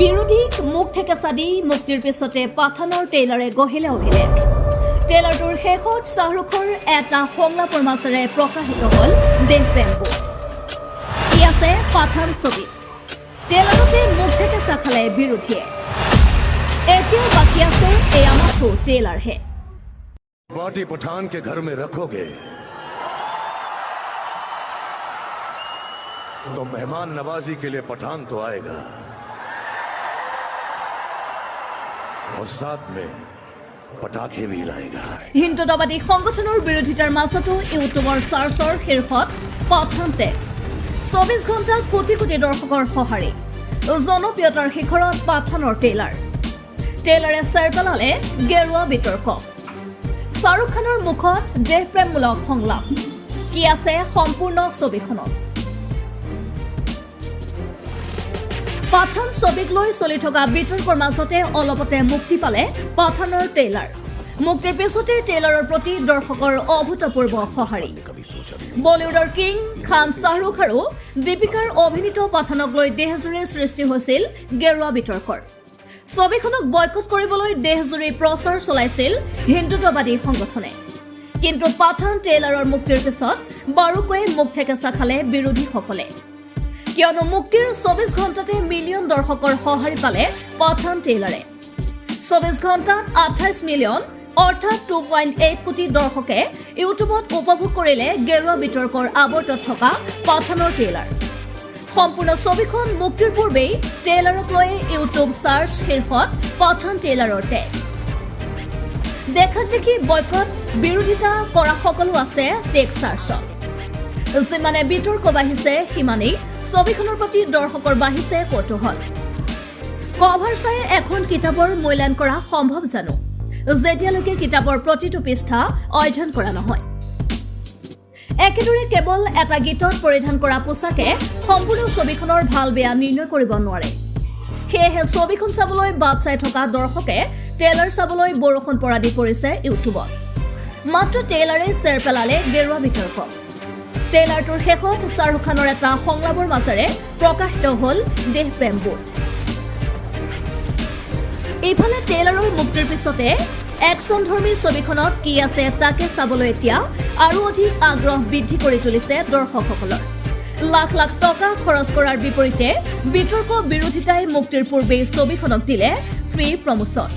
বিৰোধীক মুখ থেকেচা দি মুক্তিৰ পিছতে পাঠানৰ ট্ৰেইলাৰে গঢ়িলে অভিলেখ। ট্ৰেইলাৰটোৰ শেষত শাহৰুখৰ এটা সংলাপৰ মাজেৰে প্ৰকাশিত হ'ল দেশপ্ৰেমবোধ। কি আছে পাঠান ছবিত? ট্ৰেইলাৰতে মুখ থেকেচা খালে বিৰোধীয়ে। এতিয়াও বাকী আছে এয়া মাথো ট্ৰেইলাৰহে। पार्टी पठान के घर में रखोगे तो मेहमान नवाजी के लिए पठान तो आएगा और साथ में पटाखे भी लाएगा। হিন্দুত্ববাদী সংগঠনৰ বিৰোধিতাৰ মাজতো ইউটিউবৰ চাৰ্চৰ শীৰ্ষত পাঠান টেগ 24 ঘণ্টাত কোটি কোটি দৰ্শকৰ সঁহাৰি। জনপ্ৰিয়তাৰ শিখৰত পাঠানৰ ট্ৰেইলাৰে চেৰ পেলালে গেৰুৱা বিতৰ্ক। শাহৰুখ খানৰ মুখত দেশপ্ৰেমমূলক সংলাপ। কি আছে সম্পূৰ্ণ ছবিখনত? পাঠান ছবিক লৈ চলি থকা বিতৰ্কৰ মাজতে অলপতে মুক্তি পালে পাঠানৰ ট্ৰেইলাৰ। মুক্তিৰ পিছতে ট্ৰেইলাৰৰ প্ৰতি দৰ্শকৰ অভূতপূৰ্ব সঁহাৰি। বলিউডৰ কিং খান শাহৰুখ আৰু দীপিকাৰ অভিনীত পাঠানক লৈ দেশজুৰি সৃষ্টি হৈছিল গেৰুৱা বিতৰ্কৰ। ছবিখনক বয়কট কৰিবলৈ দেশজুৰি প্ৰচাৰ চলাইছিল হিন্দুত্ববাদী সংগঠনে। কিন্তু পাঠান ট্ৰেইলাৰৰ মুক্তিৰ পিছত বাৰুকৈয়ে মুখ থেকেচা খালে বিৰোধীসকলে। কিয়নো মুক্তিৰ 24 ঘণ্টাতে মিলিয়ন দৰ্শকৰ সঁহাৰি পালে পাঠান ট্ৰেইলাৰে। 24 ঘণ্টাত 28 মিলিয়ন অৰ্থাৎ 2.8 কোটি দৰ্শকে ইউটিউবত উপভোগ কৰিলে গেৰুৱা বিতৰ্কৰ আৱৰ্তত থকা পাঠানৰ ট্ৰেইলাৰ। সম্পূৰ্ণ ছবিখন মুক্তিৰ পূৰ্বেই ট্ৰেইলাৰক লৈ ইউটিউব চাৰ্চ শীৰ্ষত পাঠান ট্ৰেইলাৰৰ টেগ। দেখাক দেখি বয়কট বিৰোধিতা কৰা সকলো আছে টেগ চাৰ্চত। যিমানে বিতৰ্ক বাঢ়িছে সিমানেই ছবিখনৰ প্ৰতি দৰ্শকৰ বাঢ়িছে কৌতূহল। কভাৰ চাই এখন কিতাপৰ মূল্যায়ন কৰা সম্ভৱ জানো, যেতিয়ালৈকে কিতাপৰ প্ৰতিটো পৃষ্ঠা অধ্যয়ন কৰা নহয়? একেদৰে কেৱল এটা গীতত পৰিধান কৰা পোছাকে সম্পূৰ্ণ ছবিখনৰ ভাল বেয়া নিৰ্ণয় কৰিব নোৱাৰে। সেয়েহে ছবিখন চাবলৈ বাট চাই থকা দৰ্শকে ট্ৰেইলাৰ চাবলৈ বৰষুণ পৰা দি পৰিছে ইউটিউবত। মাত্ৰ ট্ৰেইলাৰে চেৰ পেলালে গেৰুৱা বিতৰ্ক। ট্ৰেইলাৰটোৰ শেষত শাহৰুখ খানৰ এটা সংলাপৰ মাজেৰে প্ৰকাশিত হ'ল দেশপ্ৰেমবোধ। এইফালে ট্ৰেইলাৰৰ মুক্তিৰ পিছতে একচনধৰ্মী ছবিখনত কি আছে তাকে চাবলৈ এতিয়া আৰু অধিক আগ্ৰহ বৃদ্ধি কৰি তুলিছে দৰ্শকসকলৰ। লাখ লাখ টকা খৰচ কৰাৰ বিপৰীতে বিতৰ্ক বিৰোধিতাই মুক্তিৰ পূৰ্বেই ছবিখনক দিলে ফ্ৰী প্ৰমোচন।